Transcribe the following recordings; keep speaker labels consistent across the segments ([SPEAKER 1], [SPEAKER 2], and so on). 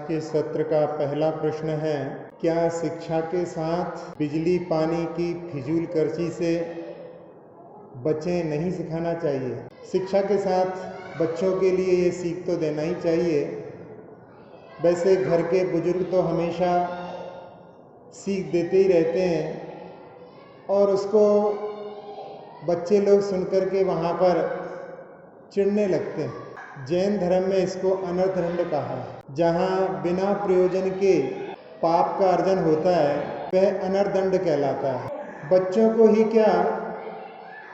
[SPEAKER 1] के सत्र का पहला प्रश्न है, क्या शिक्षा के साथ बिजली पानी की फिजूल खर्ची से बचें नहीं सिखाना चाहिए? शिक्षा के साथ बच्चों के लिए ये सीख तो देना ही चाहिए। वैसे घर के बुजुर्ग तो हमेशा सीख देते ही रहते हैं और उसको बच्चे लोग सुनकर के वहाँ पर चिढ़ने लगते हैं। जैन धर्म में इसको अनर्थदंड कहा है। जहाँ बिना प्रयोजन के पाप का अर्जन होता है वह अनर्थदंड कहलाता है। बच्चों को ही क्या,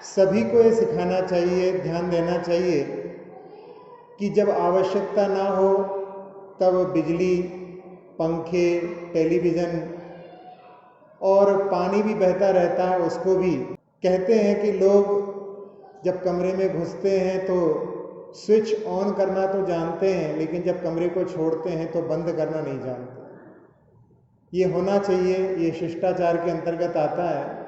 [SPEAKER 1] सभी को ये सिखाना चाहिए, ध्यान देना चाहिए कि जब आवश्यकता ना हो तब बिजली, पंखे, टेलीविज़न और पानी भी बहता रहता है, उसको भी कहते हैं कि लोग जब कमरे में घुसते हैं तो स्विच ऑन करना तो जानते हैं, लेकिन जब कमरे को छोड़ते हैं तो बंद करना नहीं जानते। ये होना चाहिए, ये शिष्टाचार के अंतर्गत आता है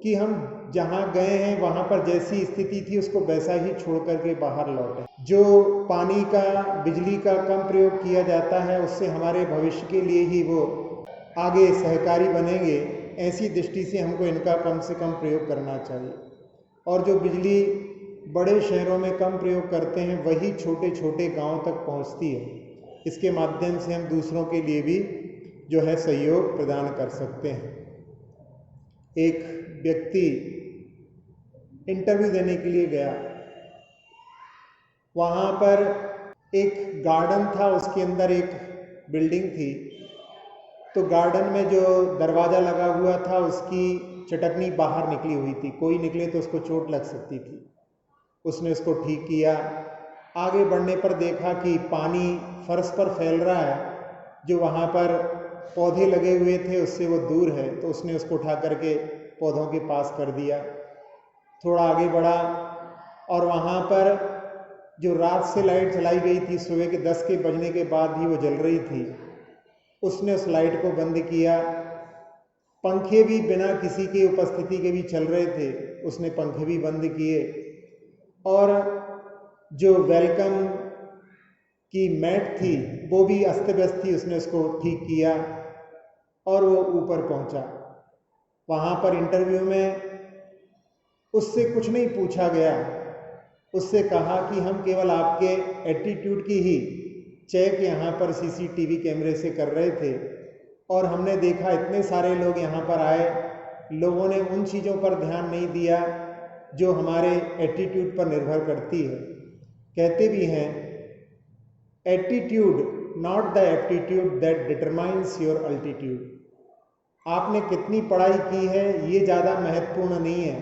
[SPEAKER 1] कि हम जहाँ गए हैं वहाँ पर जैसी स्थिति थी उसको वैसा ही छोड़ करके बाहर लौटें। जो पानी का, बिजली का कम प्रयोग किया जाता है उससे हमारे भविष्य के लिए ही वो आगे सहकारी बनेंगे। ऐसी दृष्टि से हमको इनका कम से कम प्रयोग करना चाहिए। और जो बिजली बड़े शहरों में कम प्रयोग करते हैं वही छोटे छोटे गांव तक पहुंचती है। इसके माध्यम से हम दूसरों के लिए भी जो है सहयोग प्रदान कर सकते हैं। एक व्यक्ति इंटरव्यू देने के लिए गया, वहाँ पर एक गार्डन था, उसके अंदर एक बिल्डिंग थी। तो गार्डन में जो दरवाज़ा लगा हुआ था उसकी चटकनी बाहर निकली हुई थी, कोई निकले तो उसको चोट लग सकती थी। उसने उसको ठीक किया। आगे बढ़ने पर देखा कि पानी फर्श पर फैल रहा है, जो वहाँ पर पौधे लगे हुए थे उससे वो दूर है, तो उसने उसको उठा करके पौधों के पास कर दिया। थोड़ा आगे बढ़ा और वहाँ पर जो रात से लाइट जलाई गई थी, सुबह के 10 के बजने के बाद ही वो जल रही थी, उसने उस लाइट को बंद किया। पंखे भी बिना किसी के उपस्थिति के भी चल रहे थे, उसने पंखे भी बंद किए। और जो वेलकम की मैट थी वो भी अस्त व्यस्त थी, उसने उसको ठीक किया और वो ऊपर पहुंचा। वहाँ पर इंटरव्यू में उससे कुछ नहीं पूछा गया, उससे कहा कि हम केवल आपके एटीट्यूड की ही चेक यहाँ पर सीसीटीवी कैमरे से कर रहे थे और हमने देखा इतने सारे लोग यहाँ पर आए, लोगों ने उन चीज़ों पर ध्यान नहीं दिया जो हमारे एटीट्यूड पर निर्भर करती है। कहते भी हैं, attitude not the aptitude that determines your altitude. आपने कितनी पढ़ाई की है ये ज़्यादा महत्वपूर्ण नहीं है,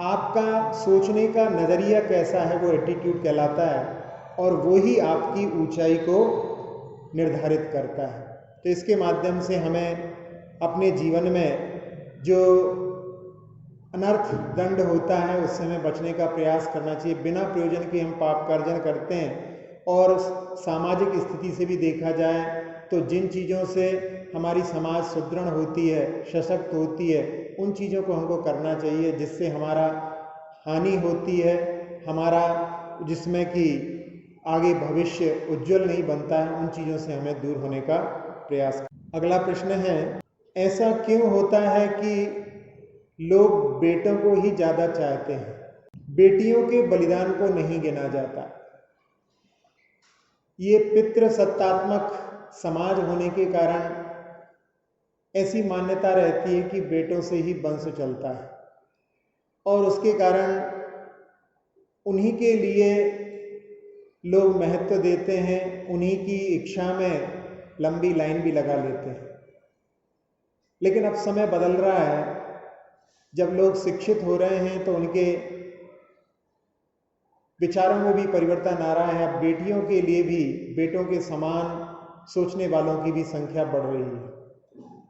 [SPEAKER 1] आपका सोचने का नज़रिया कैसा है वो एटीट्यूड कहलाता है और वो ही आपकी ऊंचाई को निर्धारित करता है। तो इसके माध्यम से हमें अपने जीवन में जो अनर्थ दंड होता है उससे हमें बचने का प्रयास करना चाहिए। बिना प्रयोजन के हम पाप का अर्जन करते हैं और सामाजिक स्थिति से भी देखा जाए तो जिन चीज़ों से हमारी समाज सुदृढ़ होती है, सशक्त होती है, उन चीज़ों को हमको करना चाहिए। जिससे हमारा हानि होती है, हमारा जिसमें कि आगे भविष्य उज्जवल नहीं बनता है, उन चीज़ों से हमें दूर होने का प्रयास। अगला प्रश्न है, ऐसा क्यों होता है कि लोग बेटों को ही ज़्यादा चाहते हैं, बेटियों के बलिदान को नहीं गिना जाता? ये पितृसत्तात्मक समाज होने के कारण ऐसी मान्यता रहती है कि बेटों से ही वंश चलता है और उसके कारण उन्हीं के लिए लोग महत्व देते हैं, उन्हीं की इच्छा में लंबी लाइन भी लगा लेते हैं। लेकिन अब समय बदल रहा है, जब लोग शिक्षित हो रहे हैं तो उनके विचारों में भी परिवर्तन आ रहा है। अब बेटियों के लिए भी बेटों के समान सोचने वालों की भी संख्या बढ़ रही है।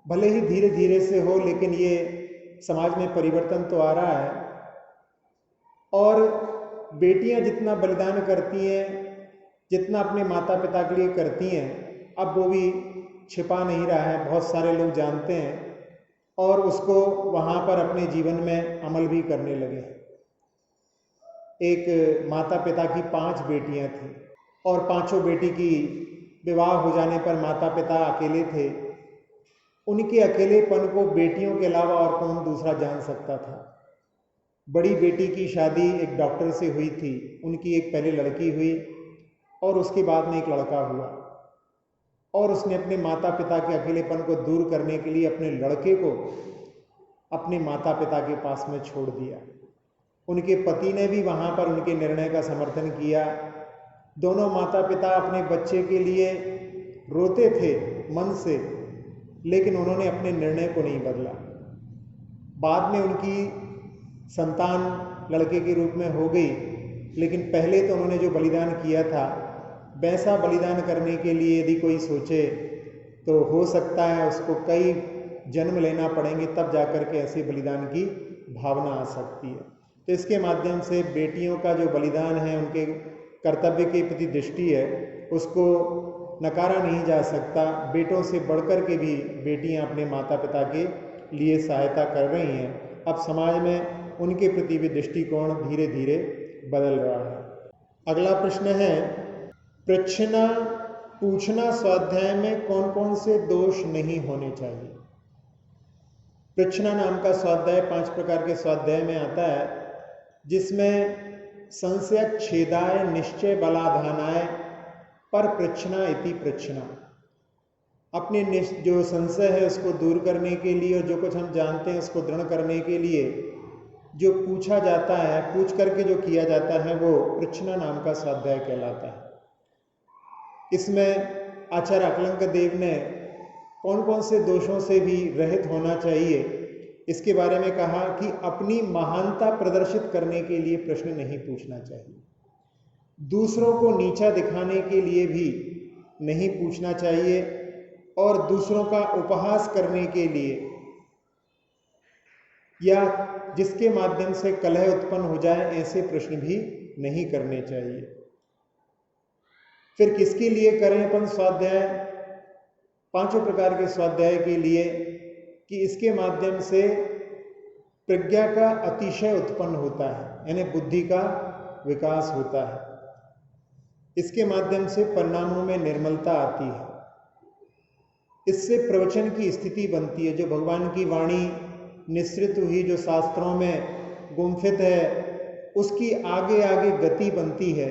[SPEAKER 1] भले ही धीरे धीरे से हो, लेकिन ये समाज में परिवर्तन तो आ रहा है। और बेटियां जितना बलिदान करती हैं, जितना अपने माता पिता के लिए करती हैं, अब वो भी छिपा नहीं रहा है, बहुत सारे लोग जानते हैं और उसको वहाँ पर अपने जीवन में अमल भी करने लगे। एक माता पिता की 5 बेटियां थीं और पांचों बेटी की विवाह हो जाने पर माता पिता अकेले थे। उनके अकेलेपन को बेटियों के अलावा और कौन दूसरा जान सकता था। बड़ी बेटी की शादी एक डॉक्टर से हुई थी, उनकी एक पहले लड़की हुई और उसके बाद में एक लड़का हुआ, और उसने अपने माता पिता के अकेलेपन को दूर करने के लिए अपने लड़के को अपने माता पिता के पास में छोड़ दिया। उनके पति ने भी वहाँ पर उनके निर्णय का समर्थन किया। दोनों माता पिता अपने बच्चे के लिए रोते थे मन से, लेकिन उन्होंने अपने निर्णय को नहीं बदला। बाद में उनकी संतान लड़के के रूप में हो गई, लेकिन पहले तो उन्होंने जो बलिदान किया था वैसा बलिदान करने के लिए यदि कोई सोचे तो हो सकता है उसको कई जन्म लेना पड़ेंगे, तब जाकर के ऐसे बलिदान की भावना आ सकती है। तो इसके माध्यम से बेटियों का जो बलिदान है, उनके कर्तव्य के प्रति दृष्टि है, उसको नकारा नहीं जा सकता। बेटों से बढ़कर के भी बेटियां अपने माता पिता के लिए सहायता कर रही हैं। अब समाज में उनके प्रति भी दृष्टिकोण धीरे धीरे बदल रहा है। अगला प्रश्न है, प्रश्न पूछना स्वाध्याय में कौन कौन से दोष नहीं होने चाहिए। प्रश्न नाम का स्वाध्याय 5 प्रकार के स्वाध्याय में आता है, जिसमें संशय छेदाय निश्चय बलाधानाय पर प्रश्न इति प्रश्न, अपने जो संशय है उसको दूर करने के लिए और जो कुछ हम जानते हैं उसको दृढ़ करने के लिए जो पूछा जाता है, पूछ करके जो किया जाता है, वो प्रश्न नाम का स्वाध्याय कहलाता है। इसमें आचार्य अकलंक देव ने कौन कौन से दोषों से भी रहित होना चाहिए इसके बारे में कहा कि अपनी महानता प्रदर्शित करने के लिए प्रश्न नहीं पूछना चाहिए, दूसरों को नीचा दिखाने के लिए भी नहीं पूछना चाहिए, और दूसरों का उपहास करने के लिए या जिसके माध्यम से कलह उत्पन्न हो जाए ऐसे प्रश्न भी नहीं करने चाहिए। फिर किसके लिए करें अपन स्वाध्याय? 5 प्रकार के स्वाध्याय के लिए, कि इसके माध्यम से प्रज्ञा का अतिशय उत्पन्न होता है, यानी बुद्धि का विकास होता है। इसके माध्यम से परिणामों में निर्मलता आती है। इससे प्रवचन की स्थिति बनती है, जो भगवान की वाणी निश्रित हुई जो शास्त्रों में गुम्फित है उसकी आगे आगे गति बनती है।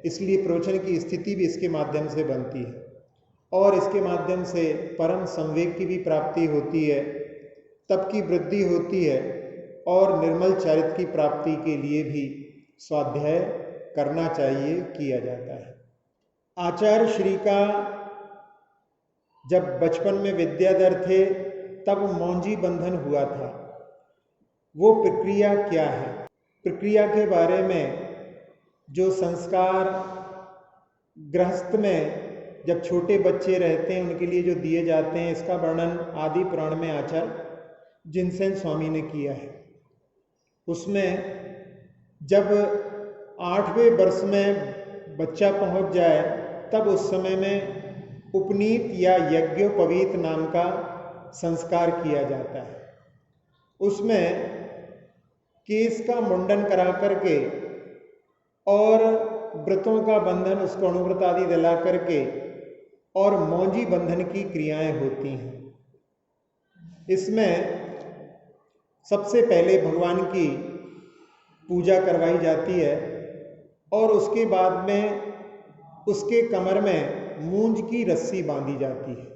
[SPEAKER 1] इसलिए प्रवचन की स्थिति भी इसके माध्यम से बनती है, और इसके माध्यम से परम संवेग की भी प्राप्ति होती है, तप की वृद्धि होती है, और निर्मल चरित्र की प्राप्ति के लिए भी स्वाध्याय करना चाहिए, किया जाता है। आचार्य श्री का जब बचपन में विद्याधर थे तब मौंजी बंधन हुआ था। वो प्रक्रिया क्या है? प्रक्रिया के बारे में जो संस्कार गृहस्थ में जब छोटे बच्चे रहते हैं उनके लिए जो दिए जाते हैं, इसका वर्णन आदि पुराण में आचार्य जिनसेन स्वामी ने किया है। उसमें जब 8वें वर्ष में बच्चा पहुंच जाए तब उस समय में उपनीत या यज्ञोपवीत नाम का संस्कार किया जाता है। उसमें केस का मुंडन करा करके और व्रतों का बंधन, उसको अनुव्रत आदि दिला करके, और मौंजी बंधन की क्रियाएं होती हैं। इसमें सबसे पहले भगवान की पूजा करवाई जाती है, और उसके बाद में उसके कमर में मूंज की रस्सी बांधी जाती है,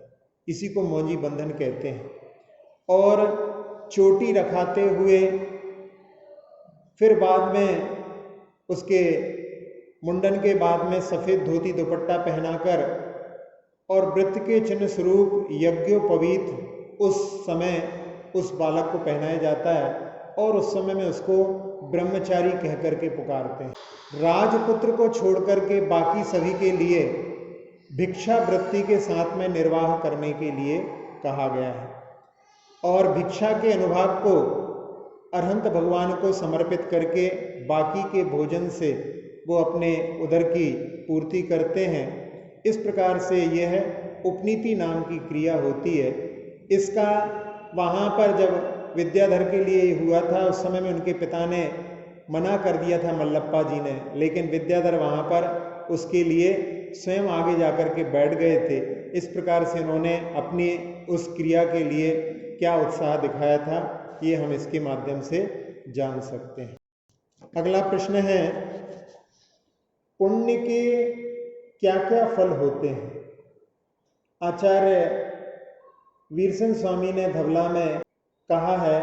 [SPEAKER 1] इसी को मौंजी बंधन कहते हैं। और चोटी रखाते हुए फिर बाद में उसके मुंडन के बाद में सफ़ेद धोती दुपट्टा पहनाकर और वृत्त के चिन्ह स्वरूप यज्ञोपवीत उस समय उस बालक को पहनाया जाता है, और उस समय में उसको ब्रह्मचारी कह करके पुकारते हैं। राजपुत्र को छोड़ करके बाकी सभी के लिए भिक्षा वृत्ति के साथ में निर्वाह करने के लिए कहा गया है, और भिक्षा के अनुभाग को अरहंत भगवान को समर्पित करके बाकी के भोजन से वो अपने उदर की पूर्ति करते हैं। इस प्रकार से यह उपनीति नाम की क्रिया होती है। इसका वहाँ पर जब विद्याधर के लिए हुआ था उस समय में उनके पिता ने मना कर दिया था, मल्लप्पा जी ने, लेकिन विद्याधर वहाँ पर उसके लिए स्वयं आगे जाकर के बैठ गए थे। इस प्रकार से उन्होंने अपनी उस क्रिया के लिए क्या उत्साह दिखाया था, ये हम इसके माध्यम से जान सकते हैं। अगला प्रश्न है, पुण्य के क्या क्या फल होते हैं? आचार्य वीरसेन स्वामी ने धवला में कहा है,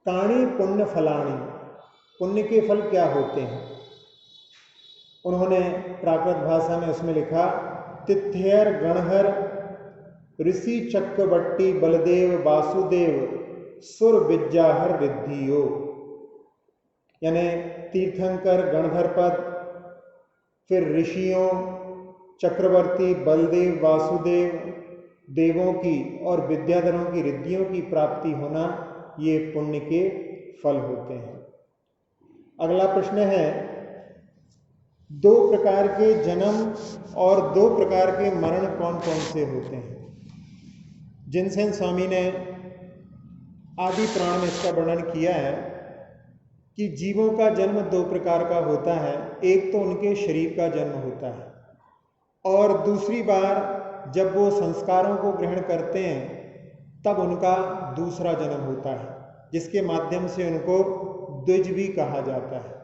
[SPEAKER 1] काणी पुण्य फलाणी, पुण्य के फल क्या होते हैं? उन्होंने प्राकृत भाषा में उसमें लिखा, तिथ्यर गणहर ऋषि चक्रवर्ती बलदेव वासुदेव सुर विद्याहर रिद्धियो, यानी तीर्थंकर गणधर पद, फिर ऋषियों, चक्रवर्ती बलदेव वासुदेव, देवों की और विद्याधरों की रिद्धियों की प्राप्ति होना, ये पुण्य के फल होते हैं। अगला प्रश्न है, दो प्रकार के जन्म और दो प्रकार के मरण कौन कौन से होते हैं? जिनसेन स्वामी ने आदि पुराण में इसका वर्णन किया है कि जीवों का जन्म दो प्रकार का होता है। एक तो उनके शरीर का जन्म होता है, और दूसरी बार जब वो संस्कारों को ग्रहण करते हैं तब उनका दूसरा जन्म होता है, जिसके माध्यम से उनको द्विज भी कहा जाता है।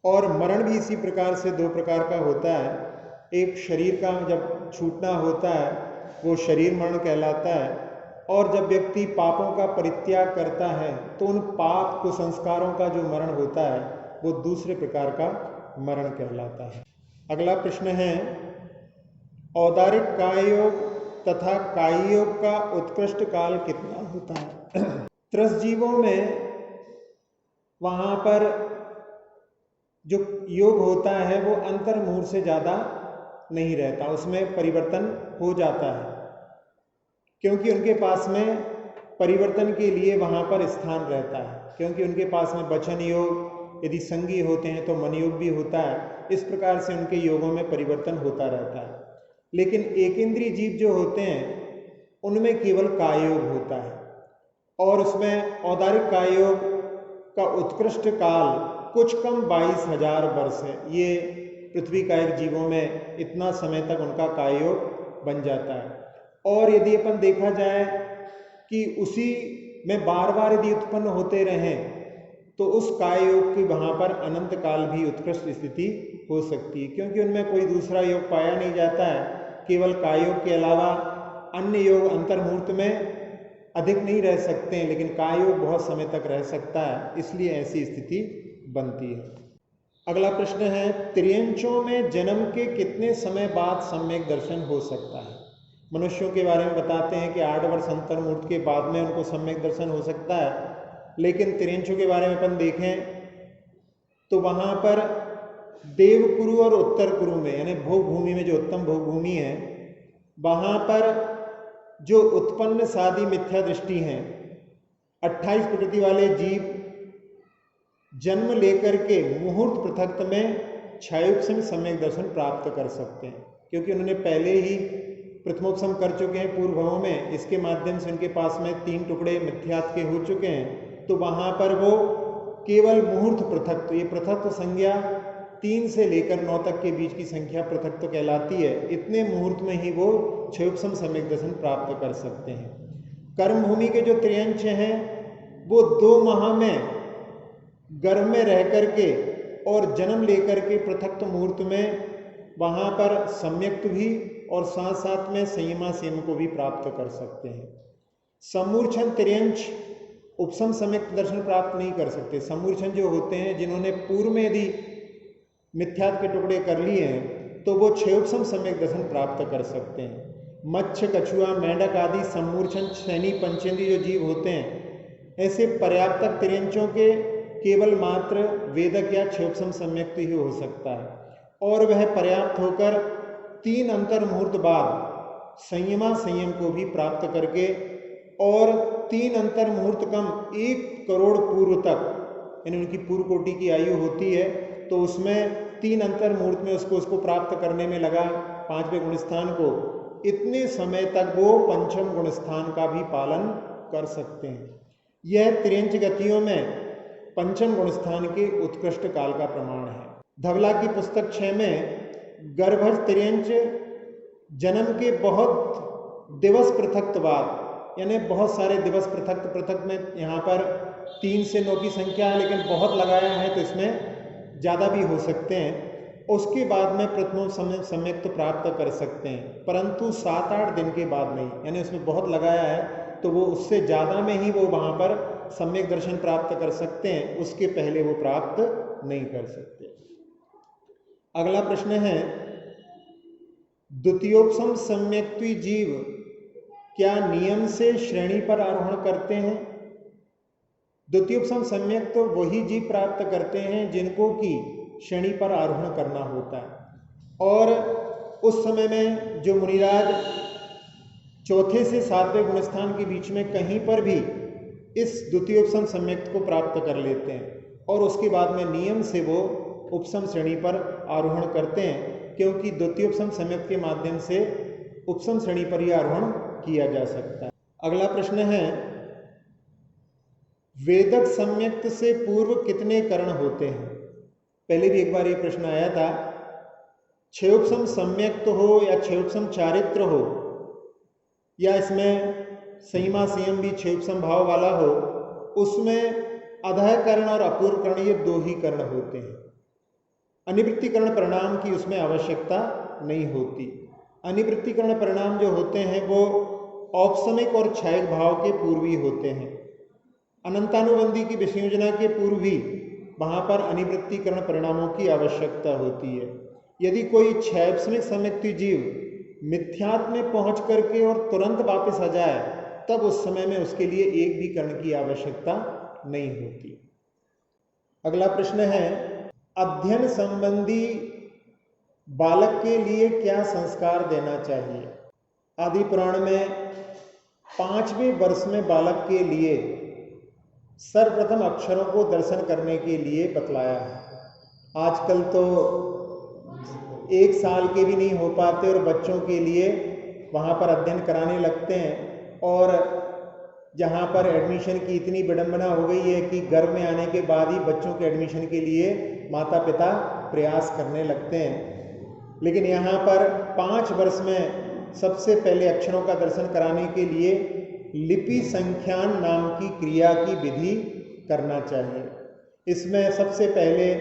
[SPEAKER 1] और मरण भी इसी प्रकार से दो प्रकार का होता है। एक शरीर का जब छूटना होता है वो शरीर मरण कहलाता है, और जब व्यक्ति पापों का परित्याग करता है तो उन पाप कुसंस्कारों का जो मरण होता है वो दूसरे प्रकार का मरण कहलाता है। अगला प्रश्न है, औदारिक काययोग तथा काययोग का उत्कृष्ट काल कितना होता है? त्रस्त जीवों में वहाँ पर जो योग होता है वो अंतर्मुहूर्त से ज़्यादा नहीं रहता, उसमें परिवर्तन हो जाता है, क्योंकि उनके पास में परिवर्तन के लिए वहाँ पर स्थान रहता है, क्योंकि उनके पास में वचन योग, यदि संगी होते हैं तो मन योग भी होता है। इस प्रकार से उनके योगों में परिवर्तन होता रहता है। लेकिन एक इंद्रिय जीव जो होते हैं उनमें केवल काययोग होता है, और उसमें औदारिक काययोग का उत्कृष्ट काल कुछ कम 22,000 वर्ष है। ये पृथ्वी का एक जीवों में इतना समय तक उनका काययोग बन जाता है। और यदि अपन देखा जाए कि उसी में बार बार यदि उत्पन्न होते रहें तो उस काययोग की वहाँ पर अनंत काल भी उत्कृष्ट स्थिति हो सकती है, क्योंकि उनमें कोई दूसरा योग पाया नहीं जाता है। केवल काययोग के अलावा अन्य योग अंतर्मुहूर्त में अधिक नहीं रह सकते हैं, लेकिन काययोग बहुत समय तक रह सकता है, इसलिए ऐसी स्थिति बनती है। अगला प्रश्न है, त्रियंचों में जन्म के कितने समय बाद सम्यक दर्शन हो सकता है? मनुष्यों के बारे में बताते हैं कि 8 वर्ष अंतर्मुहूर्त के बाद में उनको सम्यक दर्शन हो सकता है, लेकिन त्रियंचों के बारे में अपन देखें तो वहाँ पर देवकुरु और उत्तर कुरु में, यानी भोग भूमि में, जो उत्तम भोग भूमि है, वहाँ पर जो उत्पन्न सादी मिथ्या दृष्टि हैं, 28 प्रकृति वाले जीव जन्म लेकर के मुहूर्त पृथक में क्षयोपम सम्यक दर्शन प्राप्त कर सकते हैं, क्योंकि उन्होंने पहले ही प्रथमोपम कर चुके हैं पूर्व भाव में। इसके माध्यम से उनके पास में 3 टुकड़े मिथ्यात्व के हो चुके हैं, तो वहाँ पर वो केवल मुहूर्त पृथक, तो ये पृथक संज्ञा 3 से लेकर 9 तक के बीच की संख्या पृथक तो कहलाती है। इतने मुहूर्त में ही वो क्षयोपम सम्यक दर्शन प्राप्त कर सकते हैं। कर्म भूमि के जो त्रियंच हैं वो 2 माह में गर्भ में रह करके और जन्म लेकर के पृथक मुहूर्त में वहाँ पर सम्यक्त भी और साथ साथ में संयमा सेम को भी प्राप्त कर सकते हैं। समूर्छन त्रियंच उपसम सम्यक दर्शन प्राप्त नहीं कर सकते। समूर्छन जो होते हैं, जिन्होंने पूर्व में यदि मिथ्यात्व के टुकड़े कर लिए हैं तो वो क्षयोपम सम्यक दर्शन प्राप्त कर सकते हैं। मत्स्य, कछुआ, मेंढक आदि समूर्छन शनि पंचेंद्रिय जो जीव होते हैं, ऐसे पर्याप्त त्रियंचों के केवल मात्र वेदक या क्षयोपम सम्यक ही हो सकता है, और वह पर्याप्त होकर 3 अंतर मुहूर्त बाद संयमा संयम को भी प्राप्त करके और 3 अंतर मुहूर्त कम 1 करोड़ पूर्व तक, यानी उनकी पूर्व कोटि की आयु होती है, तो उसमें 3 अंतर मुहूर्त में उसको प्राप्त करने में लगा 5वें गुण स्थान को, इतने समय तक वो पंचम गुण स्थान का भी पालन कर सकते हैं। यह त्रियंच गतियों में पंचम गुण स्थान के उत्कृष्ट काल का प्रमाण है। धवला की पुस्तक 6 में गर्भज तिर्यंच जन्म के बहुत दिवस पृथक बाद, यानी बहुत सारे दिवस पृथक पृथक में यहाँ पर 3 से 9 की संख्या है, लेकिन बहुत लगाया है तो इसमें ज़्यादा भी हो सकते हैं। उसके बाद में प्रथम सम्यक्त प्राप्त कर सकते हैं, परंतु 7-8 दिन के बाद नहीं, यानी उसमें बहुत लगाया है तो वो उससे ज़्यादा में ही वो वहाँ पर सम्यक दर्शन प्राप्त कर सकते हैं, उसके पहले वो प्राप्त नहीं कर सकते। अगला प्रश्न है, द्वितीयोपसम सम्यक्त्वी जीव क्या नियम से श्रेणी पर आरोहण करते हैं? द्वितीयोपसम सम्यक तो वही जीव प्राप्त करते हैं जिनको कि श्रेणी पर आरोहण करना होता है, और उस समय में जो मुनिराज चौथे से 7वें गुणस्थान के बीच में कहीं पर भी इस द्वितीयोपसम सम्यक को प्राप्त कर लेते हैं, और उसके बाद में नियम से वो उपसम श्रेणी पर आरोहण करते हैं, क्योंकि द्वितीयोपसम सम्यक के माध्यम से उपसम श्रेणी पर ही आरोहण किया जा सकता है। अगला प्रश्न है, वेदक सम्यक्त से पूर्व कितने करण होते हैं? पहले भी एक बार ये प्रश्न आया था। क्षयोपसम सम्यक्त हो या क्षयोपसम चारित्र हो, या इसमें संयमा संयम भी क्षयोपसम भाव वाला हो, उसमें अधः करण और अपूर्व करण ये 2 ही करण होते हैं। अनिवृत्तिकरण परिणाम की उसमें आवश्यकता नहीं होती। अनिवृत्तिकरण परिणाम जो होते हैं वो औपसमिक और क्षयिक भाव के पूर्वी होते हैं। अनंतानुबंधी की विसंयोजना के पूर्व भी वहाँ पर अनिवृत्तिकरण परिणामों की आवश्यकता होती है। यदि कोई क्षयपसमिक सम्यक्ति जीव मिथ्यात्व में पहुँच करके और तुरंत वापस आ जाए, तब उस समय में उसके लिए एक भी कर्ण की आवश्यकता नहीं होती। अगला प्रश्न है, अध्ययन संबंधी बालक के लिए क्या संस्कार देना चाहिए? आदि पुराण में 5वें वर्ष में बालक के लिए सर्वप्रथम अक्षरों को दर्शन करने के लिए बतलाया है। आजकल तो 1 साल के भी नहीं हो पाते और बच्चों के लिए वहाँ पर अध्ययन कराने लगते हैं, और जहाँ पर एडमिशन की इतनी विडंबना हो गई है कि घर में आने के बाद ही बच्चों के एडमिशन के लिए माता पिता प्रयास करने लगते हैं। लेकिन यहाँ पर 5 वर्ष में सबसे पहले अक्षरों का दर्शन कराने के लिए लिपि संख्यान नाम की क्रिया की विधि करना चाहिए। इसमें सबसे पहले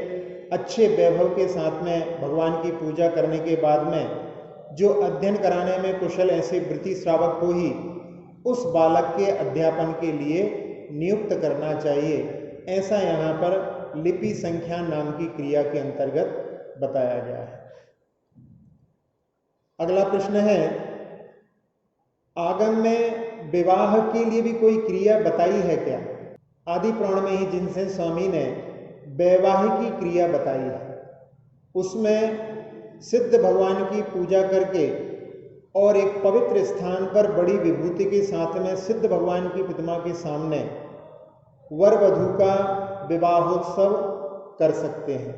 [SPEAKER 1] अच्छे वैभव के साथ में भगवान की पूजा करने के बाद में जो अध्ययन कराने में कुशल ऐसे वृत्ति श्रावक को ही उस बालक के अध्यापन के लिए नियुक्त करना चाहिए। ऐसा यहाँ पर लिपि संख्यान नाम की क्रिया के अंतर्गत बताया गया है। अगला प्रश्न है, आगम में विवाह के लिए भी कोई क्रिया बताई है क्या? आदि पुराण में ही जिनसे स्वामी ने वैवाहिकी क्रिया बताई है, उसमें सिद्ध भगवान की पूजा करके और एक पवित्र स्थान पर बड़ी विभूति के साथ में सिद्ध भगवान की प्रतिमा के सामने वर वधू का विवाहोत्सव कर सकते हैं।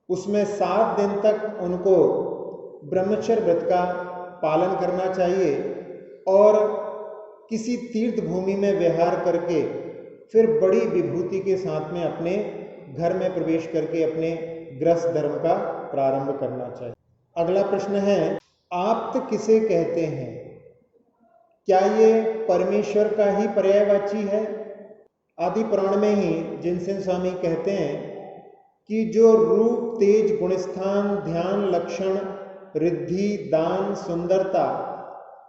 [SPEAKER 1] उसमें 7 दिन तक उनको ब्रह्मचर्य व्रत का पालन करना चाहिए और किसी तीर्थ भूमि में विहार करके फिर बड़ी विभूति के साथ में अपने घर में प्रवेश करके अपने गृहस्थ धर्म का प्रारंभ करना चाहिए। अगला प्रश्न है, आप्त किसे कहते हैं? क्या ये परमेश्वर का ही पर्यायवाची है? आदि पुराण में ही जिनसेन स्वामी कहते हैं कि जो रूप, तेज, गुणस्थान, ध्यान, लक्षण, रिद्धि, दान, सुंदरता,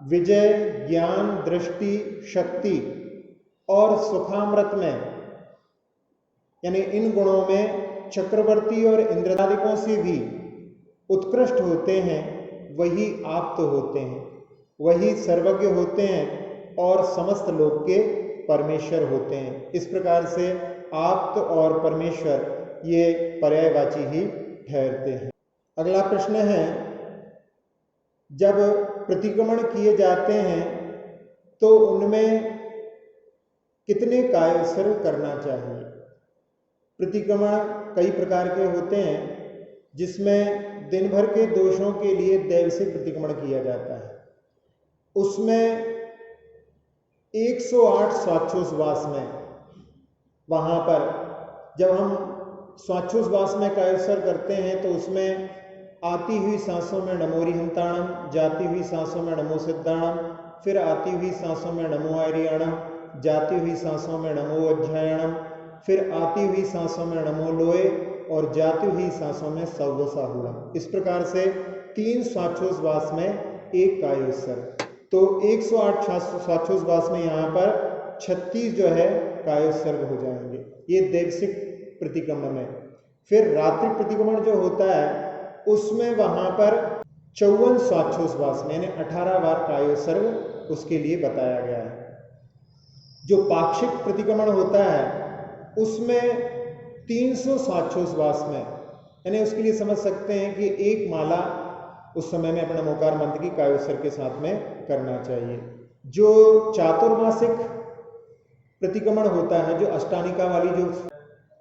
[SPEAKER 1] विजय, ज्ञान, दृष्टि, शक्ति और सुखामृत में, यानी इन गुणों में चक्रवर्ती और इंद्रादिकों से भी उत्कृष्ट होते हैं, वही आप्त होते हैं, वही सर्वज्ञ होते हैं और समस्त लोक के परमेश्वर होते हैं। इस प्रकार से आप्त और परमेश्वर ये पर्यायवाची ही ठहरते हैं। अगला प्रश्न है, जब प्रतिक्रमण किए जाते हैं तो उनमें कितने कायोत्सर्ग करना चाहिए? प्रतिक्रमण कई प्रकार के होते हैं, जिसमें दिन भर के दोषों के लिए दैव से प्रतिक्रमण किया जाता है। उसमें 108 स्वाच्छोश्वास में, वहाँ पर जब हम स्वाच्छोश्वास में कायोत्सर्ग करते हैं तो उसमें आती हुई सांसों में नमो रिहंताणम, जाती हुई सांसों में नमो सिद्धाणम, फिर आती हुई सांसों में नमो आर्याणम, जाती हुई सांसों में नमो अध्यायणम, फिर आती हुई सांसों में नमो लोए और जाती हुई सांसों में सव्वसाहुणम। इस प्रकार से 3 श्वासोच्छ्वास में एक कायोत्सर्ग। तो 108 श्वासोच्छ्वास में यहाँ पर 36 जो है कायोत्सर्ग हो जाएंगे, ये दैवसिक प्रतिक्रमण में। फिर रात्रि प्रतिक्रमण जो होता है उसमें वहाँ पर 54 श्वासोच्छ्वास में यानी 18 बार कायोत्सर्ग उसके लिए बताया गया है। जो पाक्षिक प्रतिक्रमण होता है उसमें 300 श्वासोच्छ्वास में, यानी उसके लिए समझ सकते हैं कि एक माला उस समय में अपने मोकार मंत्र की कायोत्सर्ग के साथ में करना चाहिए। जो चातुर्मासिक प्रतिक्रमण होता है, जो अष्टानिका वाली जो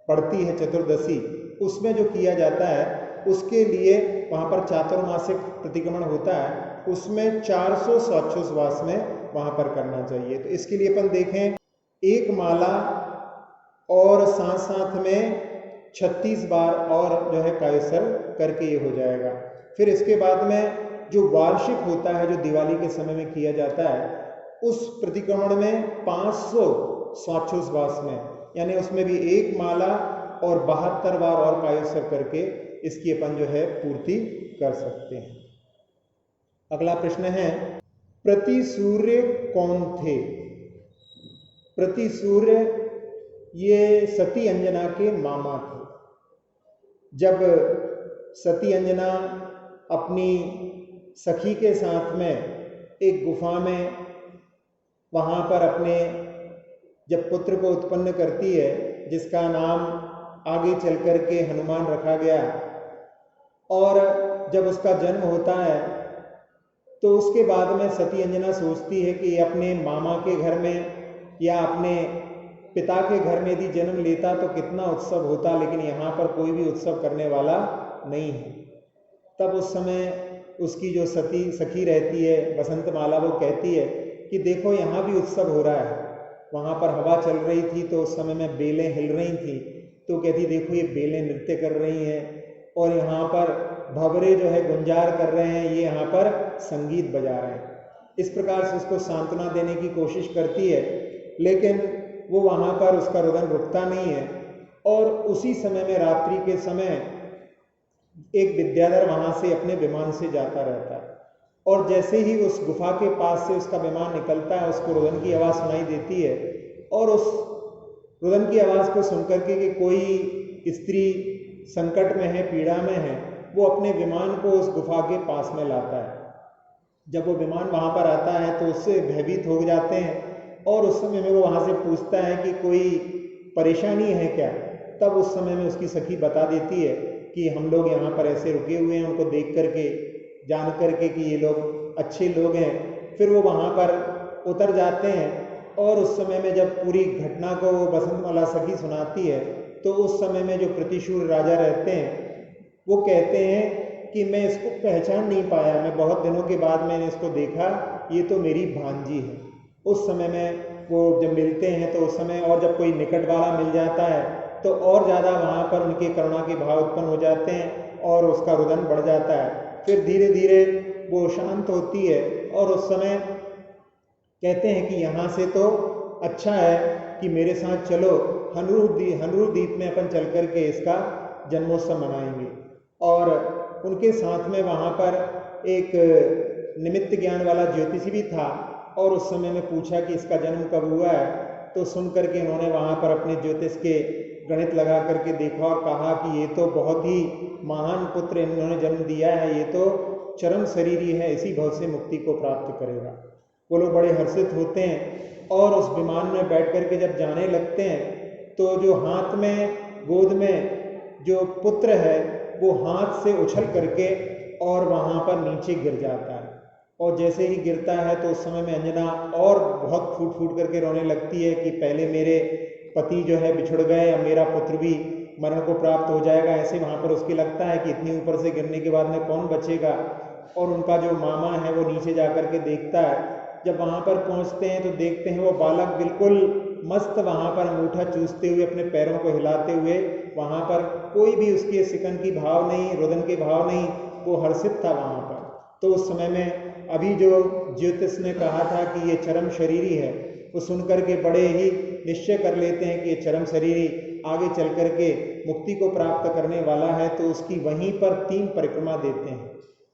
[SPEAKER 1] पड़ती है चतुर्दशी, उसमें जो किया जाता है उसके लिए वहाँ पर चातुर्मासिक प्रतिक्रमण होता है, उसमें 400 श्वासोच्छ्वास में वहाँ पर करना चाहिए। तो इसके लिए अपन देखें, एक माला और साथ साथ में 36 बार और जो है कायोत्सर्ग करके ये हो जाएगा। फिर इसके बाद में जो वार्षिक होता है, जो दिवाली के समय में किया जाता है, उस प्रतिक्रमण में 500 श्वासोच्छ्वास में, यानी उसमें भी एक माला और 72 बार और कायोत्सर्ग करके इसकी अपन जो है पूर्ति कर सकते हैं। अगला प्रश्न है, प्रति सूर्य कौन थे? प्रति सूर्य ये सती अंजना के मामा थे। जब सती अंजना अपनी सखी के साथ में एक गुफा में वहाँ पर अपने जब पुत्र को उत्पन्न करती है, जिसका नाम आगे चल कर के हनुमान रखा गया, और जब उसका जन्म होता है तो उसके बाद में सती अंजना सोचती है कि अपने मामा के घर में या अपने पिता के घर में यदि जन्म लेता तो कितना उत्सव होता, लेकिन यहाँ पर कोई भी उत्सव करने वाला नहीं है। तब उस समय उसकी जो सखी रहती है बसंतमाला, वो कहती है कि देखो यहाँ भी उत्सव हो रहा है। वहाँ पर हवा चल रही थी तो उस समय में बेलें हिल रही थी, तो कहती देखो ये बेलें नृत्य कर रही हैं, और यहाँ पर भंवरे जो है गुंजार कर रहे हैं, ये यहाँ पर संगीत बजा रहे हैं। इस प्रकार से उसको सांत्वना देने की कोशिश करती है, लेकिन वो वहाँ पर उसका रुदन रुकता नहीं है। और उसी समय में रात्रि के समय एक विद्याधर वहाँ से अपने विमान से जाता रहता है, और जैसे ही उस गुफा के पास से उसका विमान निकलता है, उसको रुदन की आवाज़ सुनाई देती है, और उस रुदन की आवाज़ को सुनकर के कि कोई स्त्री संकट में है, पीड़ा में है, वो अपने विमान को उस गुफा के पास में लाता है। जब वो विमान वहाँ पर आता है तो उससे भयभीत हो जाते हैं, और उस समय में वो वहाँ से पूछता है कि कोई परेशानी है क्या। तब उस समय में उसकी सखी बता देती है कि हम लोग यहाँ पर ऐसे रुके हुए हैं, उनको देख करके जान करके कि ये लोग अच्छे लोग हैं। फिर वो वहाँ पर उतर जाते हैं, और उस समय में जब पूरी घटना को वो बसंतमाला सखी सुनाती है, तो उस समय में जो प्रतिशूर राजा रहते हैं वो कहते हैं कि मैं इसको पहचान नहीं पाया, मैं बहुत दिनों के बाद मैंने इसको देखा, ये तो मेरी भांजी है। उस समय में वो जब मिलते हैं तो उस समय, और जब कोई निकट वाला मिल जाता है तो और ज़्यादा वहाँ पर उनके करुणा के भाव उत्पन्न हो जाते हैं, और उसका रुदन बढ़ जाता है। फिर धीरे धीरे वो शांत होती है, और उस समय कहते हैं कि यहाँ से तो अच्छा है कि मेरे साथ चलो, हनरूर द्वीप में अपन चल कर के इसका जन्मोत्सव मनाएंगे। और उनके साथ में वहाँ पर एक निमित्त ज्ञान वाला ज्योतिषी भी था, और उस समय में पूछा कि इसका जन्म कब हुआ है, तो सुन करके इन्होंने वहाँ पर अपने ज्योतिष के गणित लगा करके देखा और कहा कि ये तो बहुत ही महान पुत्र इन्होंने जन्म दिया है, ये तो चरम शरीरी है, इसी भव से मुक्ति को प्राप्त करेगा। वो लोग बड़े हर्षित होते हैं, और उस विमान में बैठ करके जब जाने लगते हैं तो जो हाथ में गोद में जो पुत्र है वो हाथ से उछल करके और वहाँ पर नीचे गिर जाता है। और जैसे ही गिरता है तो उस समय में अंजना और बहुत फूट फूट करके रोने लगती है कि पहले मेरे पति जो है बिछुड़ गए, अब मेरा पुत्र भी मरण को प्राप्त हो जाएगा। ऐसे वहाँ पर उसके लगता है कि इतनी ऊपर से गिरने के बाद में कौन बचेगा। और उनका जो मामा है वो नीचे जा कर के देखता है। जब वहाँ पर पहुँचते हैं तो देखते हैं वो बालक बिल्कुल मस्त वहाँ पर अंगूठा चूसते हुए, अपने पैरों को हिलाते हुए, वहाँ पर कोई भी उसके सिकन की भाव नहीं, रुदन के भाव नहीं, वो हर्षित था वहाँ पर। तो उस समय में अभी जो ज्योतिष ने कहा था कि ये चरम शरीरी है, वो सुनकर के बड़े ही निश्चय कर लेते हैं कि ये चरम शरीरी आगे चल कर के मुक्ति को प्राप्त करने वाला है। तो उसकी वहीं पर 3 परिक्रमा देते हैं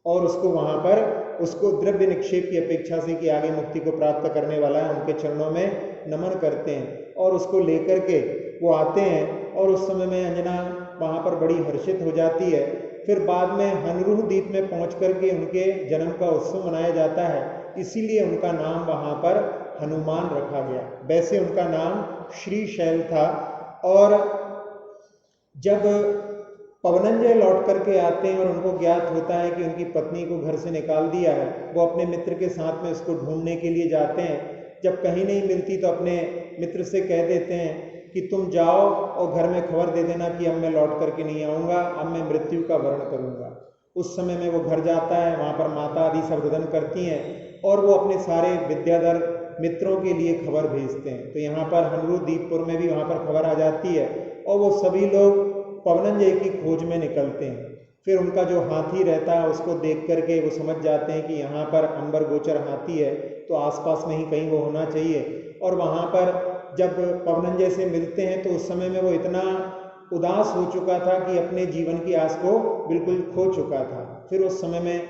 [SPEAKER 1] और उसको वहाँ पर उसको द्रव्य निक्षेप की अपेक्षा से कि आगे मुक्ति को प्राप्त करने वाला है, उनके चरणों में नमन करते हैं और उसको लेकर के वो आते हैं। और उस समय में अंजना वहाँ पर बड़ी हर्षित हो जाती है। फिर बाद में हनरूह द्वीप में पहुँच करके उनके जन्म का उत्सव मनाया जाता है, इसीलिए उनका नाम वहाँ पर हनुमान रखा गया। वैसे उनका नाम श्रीशैल था। और जब पवनंजय लौट करके आते हैं और उनको ज्ञात होता है कि उनकी पत्नी को घर से निकाल दिया है, वो अपने मित्र के साथ में उसको ढूंढने के लिए जाते हैं। जब कहीं नहीं मिलती तो अपने मित्र से कह देते हैं कि तुम जाओ और घर में खबर दे देना कि अब मैं लौट करके नहीं आऊँगा, अब मैं मृत्यु का वर्ण करूँगा। उस समय में वो घर जाता है, वहाँ पर माता आदि सब रुदन करती हैं और वो अपने सारे विद्याधर मित्रों के लिए खबर भेजते हैं। तो यहाँ पर हनरूह दीपपुर में भी वहाँ पर खबर आ जाती है और वो सभी लोग पवनंजय की खोज में निकलते हैं। फिर उनका जो हाथी रहता है उसको देख करके वो समझ जाते हैं कि यहाँ पर अंबर गोचर हाथी है, तो आसपास में ही कहीं वो होना चाहिए। और वहाँ पर जब पवनंजय से मिलते हैं तो उस समय में वो इतना उदास हो चुका था कि अपने जीवन की आस को बिल्कुल खो चुका था। फिर उस समय में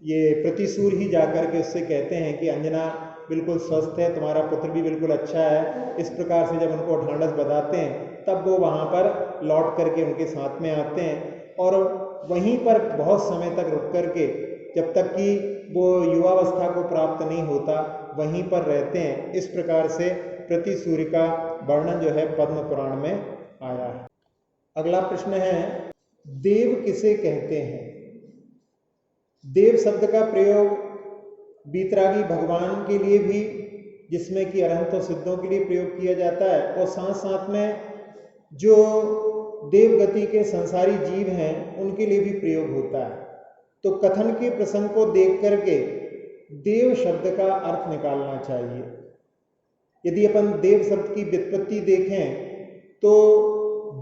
[SPEAKER 1] ये प्रतिसूर ही जाकर के उससे कहते हैं कि अंजना बिल्कुल स्वस्थ है, तुम्हारा पुत्र भी बिल्कुल अच्छा है। इस प्रकार से जब उनको ढांढस बताते हैं तब वो वहाँ पर लौट करके उनके साथ में आते हैं और वहीं पर बहुत समय तक रुक करके जब तक कि वो युवावस्था को प्राप्त नहीं होता वहीं पर रहते हैं। इस प्रकार से प्रतिसूर्य का वर्णन जो है पद्म पुराण में आया है। अगला प्रश्न है, देव किसे कहते हैं? देव शब्द का प्रयोग बीतरागी भगवान के लिए भी, जिसमें कि अरहंत और सिद्धों के लिए प्रयोग किया जाता है, और साथ साथ में जो देवगति के संसारी जीव हैं उनके लिए भी प्रयोग होता है। तो कथन के प्रसंग को देख करके देव शब्द का अर्थ निकालना चाहिए। यदि अपन देव शब्द की व्युत्पत्ति देखें तो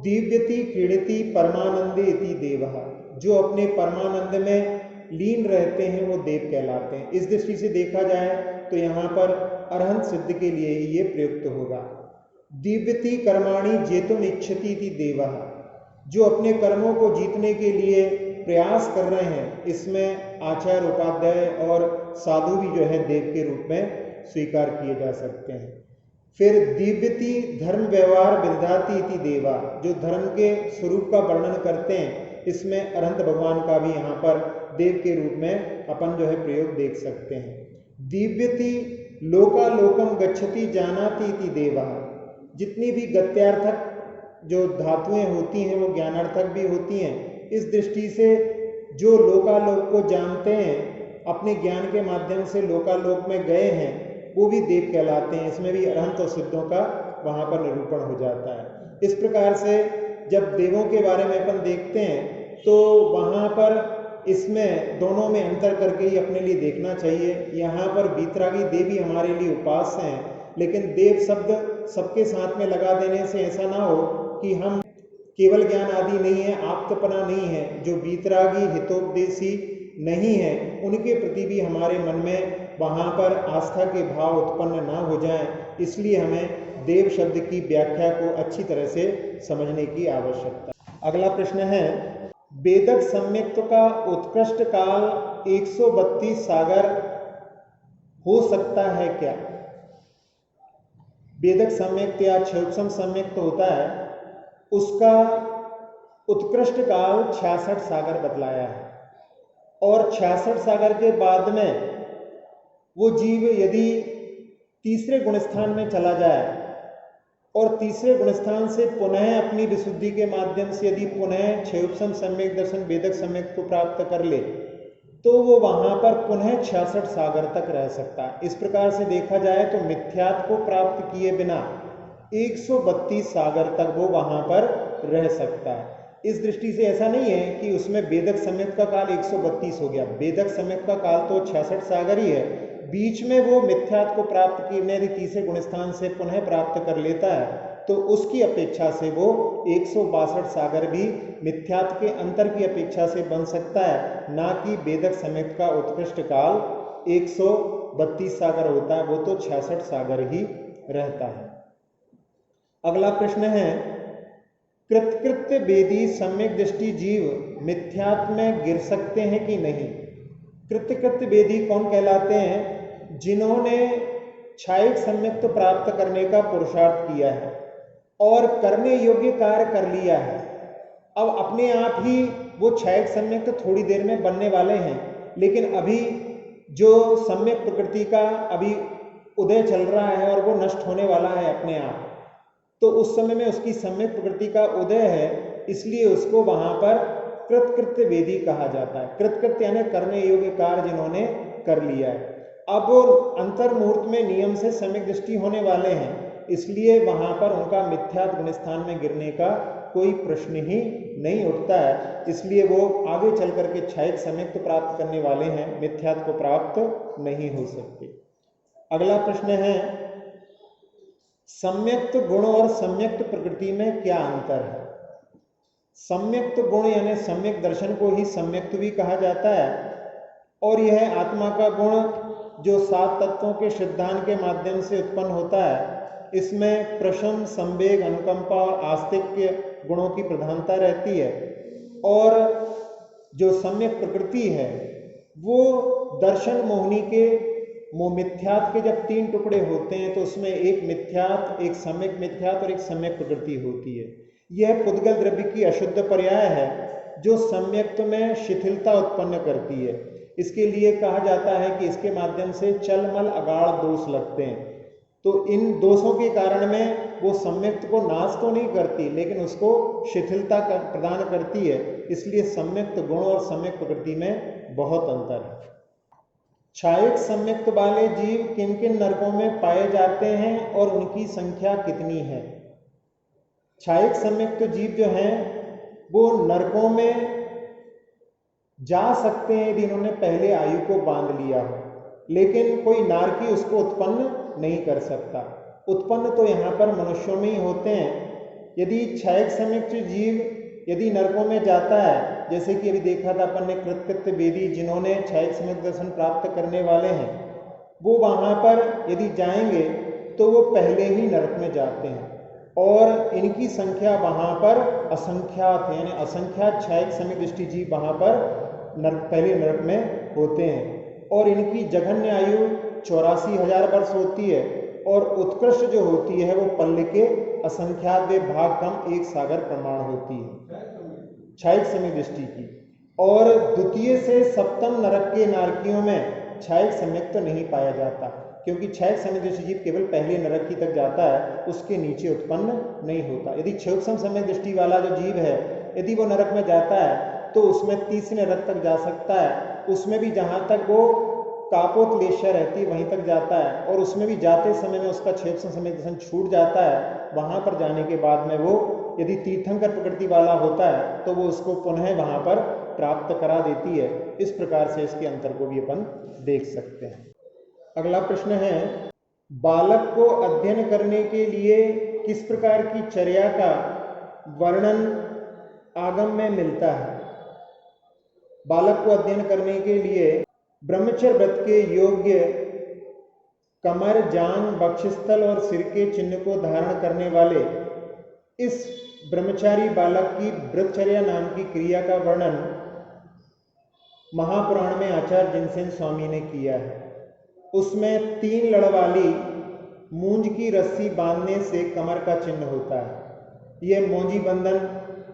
[SPEAKER 1] दिव्यति क्रीडति परमानंदे इति देवः, जो अपने परमानंद में लीन रहते हैं वो देव कहलाते हैं। इस दृष्टि से देखा जाए तो यहाँ पर अरहंत सिद्ध के लिए ही ये प्रयुक्त होगा। दिव्यति कर्माणि जेतुम इच्छति इति देवः, जो अपने कर्मों को जीतने के लिए प्रयास कर रहे हैं, इसमें आचार्य उपाध्याय और साधु भी जो है देव के रूप में स्वीकार किए जा सकते हैं। फिर दिव्यति धर्म व्यवहार विदधाति इति देवा, जो धर्म के स्वरूप का वर्णन करते हैं, इसमें अरहंत भगवान का भी यहाँ पर देव के रूप में अपन जो है प्रयोग देख सकते हैं। दिव्यति लोकालोकम गच्छति जानाति इति देवा, जितनी भी गत्यार्थक जो धातुएं होती हैं वो ज्ञानार्थक भी होती हैं। इस दृष्टि से जो लोकालोक को जानते हैं, अपने ज्ञान के माध्यम से लोकालोक में गए हैं, वो भी देव कहलाते हैं। इसमें भी अरहंत और सिद्धों का वहाँ पर निरूपण हो जाता है। इस प्रकार से जब देवों के बारे में अपन देखते हैं तो वहाँ पर इसमें दोनों में अंतर करके ही अपने लिए देखना चाहिए। यहाँ पर बीतरागी देवी हमारे लिए उपास्य हैं, लेकिन देव शब्द सबके साथ में लगा देने से ऐसा ना हो कि हम केवल ज्ञान आदि नहीं है, आप्तपना नहीं है, जो बीतरागी हितोपदेशी नहीं है, उनके प्रति भी हमारे मन में वहाँ पर आस्था के भाव उत्पन्न ना हो जाएं। इसलिए हमें देव शब्द की व्याख्या को अच्छी तरह से समझने की आवश्यकता है। अगला प्रश्न है, वेदक सम्यक्त्व का उत्कृष्ट काल 132 सागर हो सकता है क्या? वेदक सम्यक्त या क्षयोत्सम सम्यक्त होता है, उसका उत्कृष्ट काल 66 सागर बतलाया है। और 66 सागर के बाद में वो जीव यदि तीसरे गुणस्थान में चला जाए और तीसरे गुणस्थान से पुनः अपनी विशुद्धि के माध्यम से यदि पुनः क्षयोत्सम सम्यक दर्शन वेदक सम्यक को प्राप्त कर ले, तो वो वहाँ पर पुनः 66 सागर तक रह सकता है। इस प्रकार से देखा जाए तो मिथ्यात्व को प्राप्त किए बिना 132 सागर तक वो वहाँ पर रह सकता है। इस दृष्टि से ऐसा नहीं है कि उसमें वेदक सम्यक का काल 132 हो गया। वेदक सम्यक का काल तो 66 सागर ही है, बीच में वो मिथ्यात्व को प्राप्त किए यदि तीसरे गुणस्थान से पुनः प्राप्त कर लेता है तो उसकी अपेक्षा से वो 162 सागर भी मिथ्यात्व के अंतर की अपेक्षा से बन सकता है, ना कि वेदक सम्यक्त का उत्कृष्ट काल 132 सागर होता है, वो तो 66 सागर ही रहता है। अगला प्रश्न है, कृतकृत्य वेदी सम्यक दृष्टि जीव मिथ्यात्व में गिर सकते हैं कि नहीं? कृतकृत्य वेदी कौन कहलाते हैं? जिन्होंने क्षायिक सम्यक्त प्राप्त करने का पुरुषार्थ किया है और करने योग्य कार्य कर लिया है। अब अपने आप ही वो क्षायिक सम्यक्त थोड़ी देर में बनने वाले हैं, लेकिन अभी जो सम्यक प्रकृति का अभी उदय चल रहा है और वो नष्ट होने वाला है अपने आप, तो उस समय में उसकी सम्यक प्रकृति का उदय है, इसलिए उसको वहां पर कृतकृत्य वेदी कहा जाता है। कृतकृत्य यानी करने योग्य कार्य जिन्होंने कर लिया है। अब अंतर मुहूर्त में नियम से सम्यक दृष्टि होने वाले हैं, इसलिए वहां पर उनका मिथ्यात्व गुणस्थान में गिरने का कोई प्रश्न ही नहीं उठता है, इसलिए वो आगे चल करके क्षायिक सम्यक्त प्राप्त करने वाले हैं, मिथ्यात्व को प्राप्त नहीं हो सकते। अगला प्रश्न है, सम्यक्त गुण और सम्यक्त प्रकृति में क्या अंतर है? सम्यक्त गुण यानी सम्यक दर्शन को ही सम्यक्त भी कहा जाता है, और यह आत्मा का गुण जो 7 तत्वों के सिद्धांत के माध्यम से उत्पन्न होता है, इसमें प्रशम, संवेग, अनुकंपा और आस्तिक्य गुणों की प्रधानता रहती है। और जो सम्यक प्रकृति है वो दर्शन मोहिनी के मिथ्यात्व के जब 3 टुकड़े होते हैं तो उसमें एक मिथ्यात्व, एक सम्यक मिथ्यात्व और एक सम्यक प्रकृति होती है। यह पुद्गल द्रव्य की अशुद्ध पर्याय है जो सम्यक्त में शिथिलता उत्पन्न करती है। इसके लिए कहा जाता है कि इसके माध्यम से चलमल अगाढ़ दोष लगते हैं, तो इन दोषों के कारण में वो सम्यक्त को नाश तो नहीं करती, लेकिन उसको शिथिलता प्रदान करती है। इसलिए सम्यक्त गुण और सम्यक प्रकृति में बहुत अंतर है। क्षायिक सम्यक्त वाले जीव किन किन नरकों में पाए जाते हैं और उनकी संख्या कितनी है? क्षायिक सम्यक्त जीव जो हैं वो नरकों में जा सकते हैं यदि इन्होंने पहले आयु को बांध लिया हो, लेकिन कोई नारकी उसको उत्पन्न नहीं कर सकता। उत्पन्न तो यहाँ पर मनुष्यों में ही होते हैं। यदि क्षायिक सम्यक्त जीव यदि नरकों में जाता है, जैसे कि अभी देखा था अपन ने कृतकृत्य वेदी जिन्होंने क्षायिक सम्यक्त दर्शन प्राप्त करने वाले हैं, वो वहाँ पर यदि जाएंगे तो वो पहले ही नरक में जाते हैं, और इनकी संख्या वहाँ पर असंख्यात है, यानी असंख्यात क्षायिक सम्यक दृष्टि जीव वहाँ पर पहले नरक में होते हैं। और इनकी जघन्य आयु 84,000 वर्ष होती है, और उत्कृष्ट जो होती है वो पल्ले के असंख्यात वे भाग कम 1 सागर प्रमाण होती है क्षायिक सम्यक दृष्टि की। और द्वितीय से सप्तम नरक के नारकियों में क्षायिक सम्यक तो नहीं पाया जाता, क्योंकि क्षायिक सम्यक दृष्टि जीव केवल पहले नरक की तक जाता है, उसके नीचे उत्पन्न नहीं होता। यदि क्षयोत्सम सम्यक दृष्टि वाला जो जीव है यदि वो नरक में जाता है तो उसमें 30 नरक तक जा सकता है, उसमें भी जहाँ तक वो कापोतलेशा रहती है वहीं तक जाता है, और उसमें भी जाते समय में उसका क्षयोत्सम सम्यक दर्शन छूट जाता है। वहाँ पर जाने के बाद में वो यदि तीर्थंकर प्रकृति वाला होता है तो वो उसको पुनः वहाँ पर प्राप्त करा देती है। इस प्रकार से इसके अंतर को भी अपन देख सकते हैं। अगला प्रश्न है, बालक को अध्ययन करने के लिए किस प्रकार की चर्या का वर्णन आगम में मिलता है? बालक को अध्ययन करने के लिए ब्रह्मचर्य व्रत के योग्य कमर, जांग, वक्षस्थल और सिर के चिन्ह को धारण करने वाले इस ब्रह्मचारी बालक की व्रतचर्या नाम की क्रिया का वर्णन महापुराण में आचार्य जिनसेन स्वामी ने किया है। उसमें 3 लड़ वाली मूंज की रस्सी बांधने से कमर का चिन्ह होता है। यह मौंजी बंधन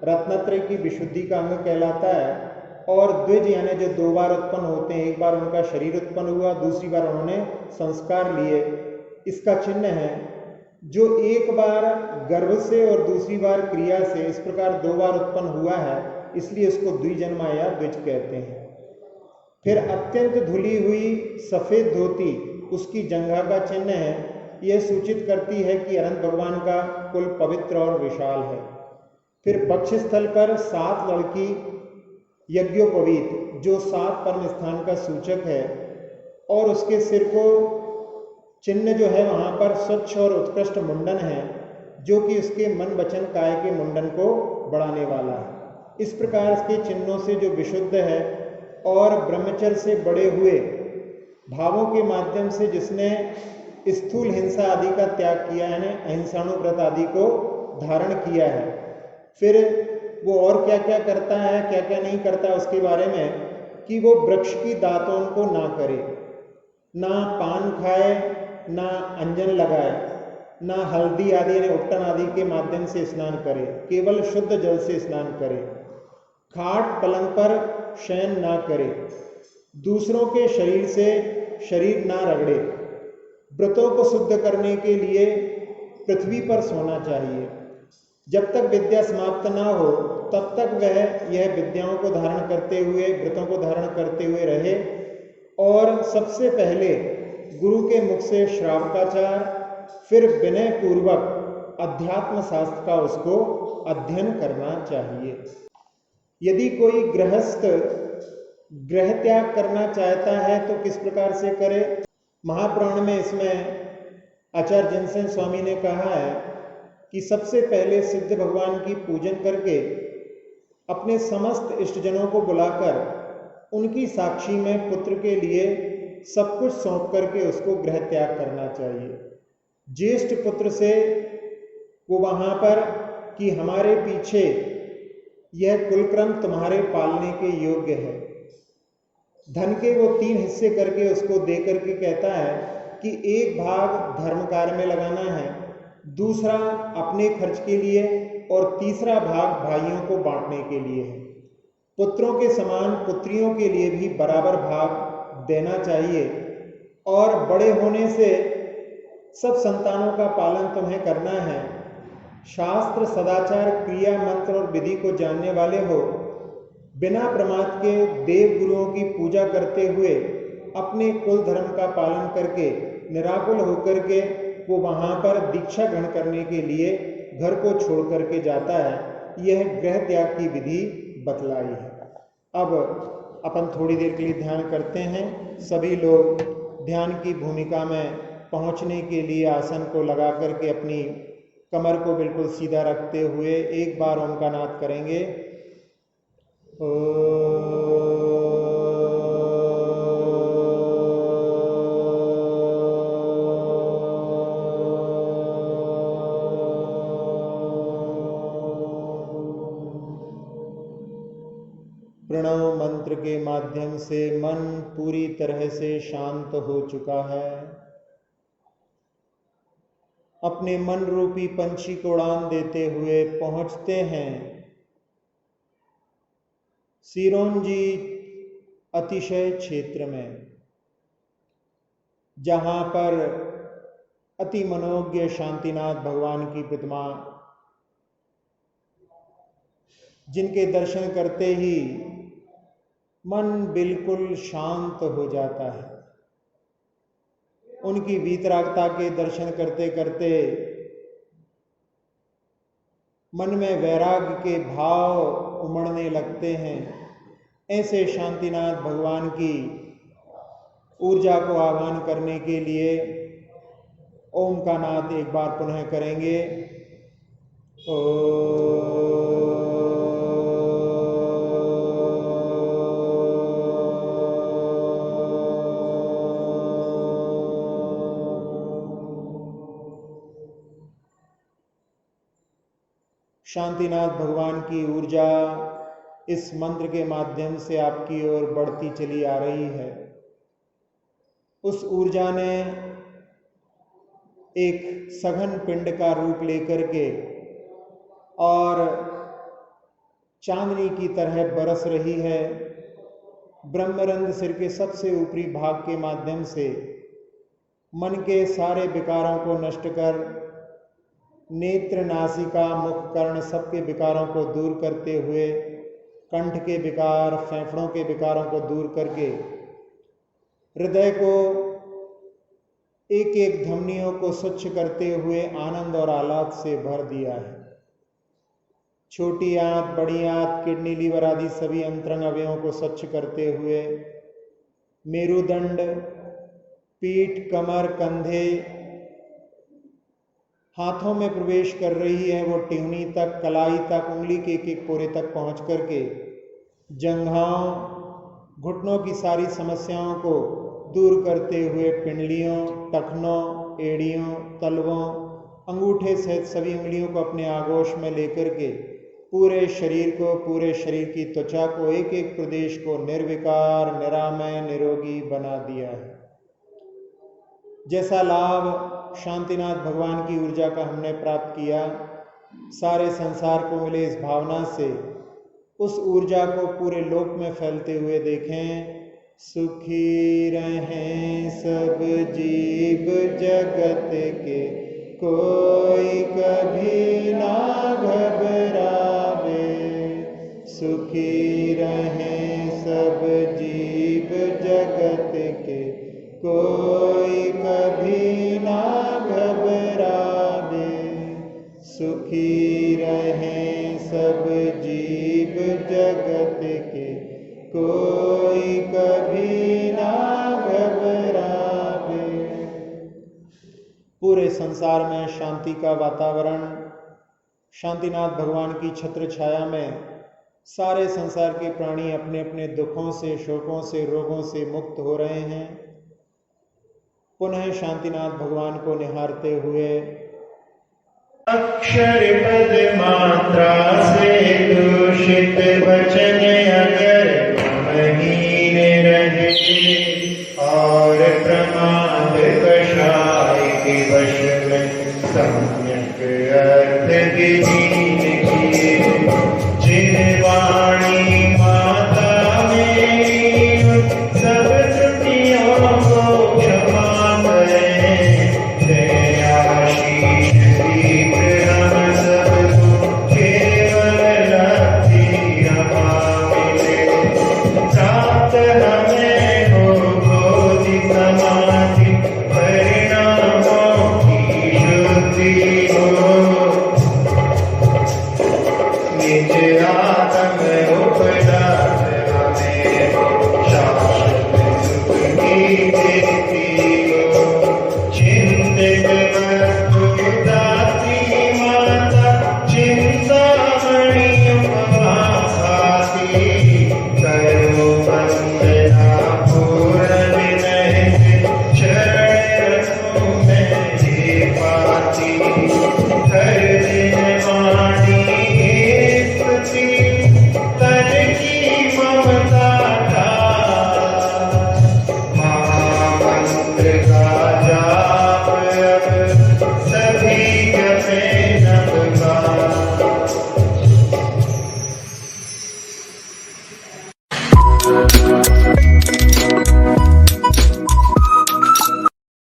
[SPEAKER 1] रत्नत्रय की विशुद्धि का अंग कहलाता है। और द्विज यानी जो 2 बार उत्पन्न होते हैं, एक बार उनका शरीर उत्पन्न हुआ, दूसरी बार उन्होंने संस्कार लिए, इसका चिन्ह है। जो एक बार गर्भ से और दूसरी बार क्रिया से इस प्रकार 2 बार उत्पन्न हुआ है, इसलिए इसको द्विजन्मा या द्विज कहते हैं। फिर अत्यंत धुली हुई सफेद धोती उसकी जंघा का चिन्ह है। यह सूचित करती है कि अनंत भगवान का कुल पवित्र और विशाल है। फिर वक्षस्थल पर 7 लड़की यज्ञोपवीत जो 7 परम स्थान का सूचक है, और उसके सिर को चिन्ह जो है वहाँ पर स्वच्छ और उत्कृष्ट मुंडन है जो कि उसके मन वचन काया के मुंडन को बढ़ाने वाला है। इस प्रकार के चिन्हों से जो विशुद्ध है और ब्रह्मचर्य से बड़े हुए भावों के माध्यम से जिसने स्थूल हिंसा आदि का त्याग किया है, अहिंसाणुव्रत आदि को धारण किया है, फिर वो और क्या क्या करता है, क्या क्या नहीं करता उसके बारे में, कि वो वृक्ष की दातों को ना करे, ना पान खाए, ना अंजन लगाए, ना हल्दी आदि यानी उपटन आदि के माध्यम से स्नान करे, केवल शुद्ध जल से स्नान करे, खाट पलंग पर शयन ना करे, दूसरों के शरीर से शरीर ना रगड़े, व्रतों को शुद्ध करने के लिए पृथ्वी पर सोना चाहिए, जब तक विद्या समाप्त ना हो तब तक वह यह विद्याओं को धारण करते हुए, व्रतों को धारण करते हुए रहे, और सबसे पहले गुरु के मुख से श्रावकाचार, फिर विनय पूर्वक अध्यात्म शास्त्र का उसको अध्ययन करना चाहिए। यदि कोई गृहस्थ गृह त्याग करना चाहता है तो किस प्रकार से करे? महापुराण में इसमें आचार्य जिनसेन स्वामी ने कहा है कि सबसे पहले सिद्ध भगवान की पूजन करके अपने समस्त इष्टजनों को बुलाकर उनकी साक्षी में पुत्र के लिए सब कुछ सौंप करके उसको गृह त्याग करना चाहिए। ज्येष्ठ पुत्र से वो वहाँ पर कि हमारे पीछे यह कुलक्रम तुम्हारे पालने के योग्य है, धन के वो 3 हिस्से करके उसको दे करके कहता है कि एक भाग धर्म कार्य में लगाना है, दूसरा अपने खर्च के लिए, और तीसरा भाग भाइयों को बांटने के लिए है। पुत्रों के समान पुत्रियों के लिए भी बराबर भाग देना चाहिए, और बड़े होने से सब संतानों का पालन तुम्हें करना है। शास्त्र, सदाचार, क्रिया, मंत्र और विधि को जानने वाले हो, बिना प्रमाद के देव गुरुओं की पूजा करते हुए अपने कुल धर्म का पालन करके निराकुल होकर के वो वहाँ पर दीक्षा ग्रहण करने के लिए घर को छोड़ करके जाता है। यह गृह त्याग की विधि बतलाई है। अब अपन थोड़ी देर के लिए ध्यान करते हैं। सभी लोग ध्यान की भूमिका में पहुँचने के लिए आसन को लगा करके अपनी कमर को बिल्कुल सीधा रखते हुए एक बार ओम का नाद करेंगे। प्रणव मंत्र के माध्यम से मन पूरी तरह से शांत हो चुका है। अपने मन रूपी पंछी को उड़ान देते हुए पहुंचते हैं सिरोंजी अतिशय क्षेत्र में, जहां पर अति मनोज्ञ शांतिनाथ भगवान की प्रतिमा, जिनके दर्शन करते ही मन बिल्कुल शांत हो जाता है। उनकी वीतरागता के दर्शन करते करते मन में वैराग्य के भाव उमड़ने लगते हैं। ऐसे शांतिनाथ भगवान की ऊर्जा को आह्वान करने के लिए ओम का नाद एक बार पुनः करेंगे। शांतिनाथ भगवान की ऊर्जा इस मंत्र के माध्यम से आपकी ओर बढ़ती चली आ रही है। उस ऊर्जा ने एक सघन पिंड का रूप लेकर के और चांदनी की तरह बरस रही है। ब्रह्मरंध्र सिर के सबसे ऊपरी भाग के माध्यम से मन के सारे विकारों को नष्ट कर नेत्र, नासिका, मुख, कर्ण सबके विकारों को दूर करते हुए, कंठ के विकार, फेफड़ों के विकारों को दूर करके हृदय को एक एक धमनियों को स्वच्छ करते हुए आनंद और आह्लाद से भर दिया है। छोटी आंत, बड़ी आंत, किडनी, लीवर आदि सभी अंतरंग अवयवों को स्वच्छ करते हुए मेरुदंड, पीठ, कमर, कंधे, हाथों में प्रवेश कर रही है, वो टिहनी तक, कलाई तक, उंगली के एक एक पोरे तक पहुंच करके जंघाओं, घुटनों की सारी समस्याओं को दूर करते हुए पिंडलियों, टखनों, एड़ियों, तलवों, अंगूठे सहित सभी उंगलियों को अपने आगोश में लेकर के पूरे शरीर को, पूरे शरीर की त्वचा को, एक एक प्रदेश को निर्विकार, निरामय, निरोगी बना दिया है। जैसा लाभ शांतिनाथ भगवान की ऊर्जा का हमने प्राप्त किया, सारे संसार को मिले इस भावना से उस ऊर्जा को पूरे लोक में फैलते हुए देखें। सुखी रहें सब जीव जगत के, कोई कभी ना घबरावे। सुखी रहें सब जीव जगत के, कोई कभी ना घबरावे। सुखी रहें सब जीव जगत के, कोई कभी ना घबरावे। पूरे संसार में शांति का वातावरण, शांतिनाथ भगवान की छत्र छाया में सारे संसार के प्राणी अपने अपने दुखों से, शोकों से, रोगों से मुक्त हो रहे हैं। पुनः शांतिनाथ भगवान को निहारते हुए
[SPEAKER 2] अक्षर पद मात्रा से दूषित वचन अगर महीन रहे और प्रमाद कषाय के वश में सम्यक अर्थ गिनीन किए, जिन वाणी माता में सब त्रुटियों को क्षमा करें। दयाशीष दीप्त हम सबको केवल लब्धि रमा मिले। प्राप्त हमें हो बोधि समाधि परिणामों की शुद्धि हो। निज आत्म उपजा हमें शाश्वत सुख की देती हो। चिंतित वस्तु दाती माता, चिंतामणि उपवासाती। करो वंदना पूर्ण विनय से, चरण रसों में जे पाती। हर दिन वाणी स्तुति, तन की ममता का महामंत्र का जाप अब सभी जपे नवका।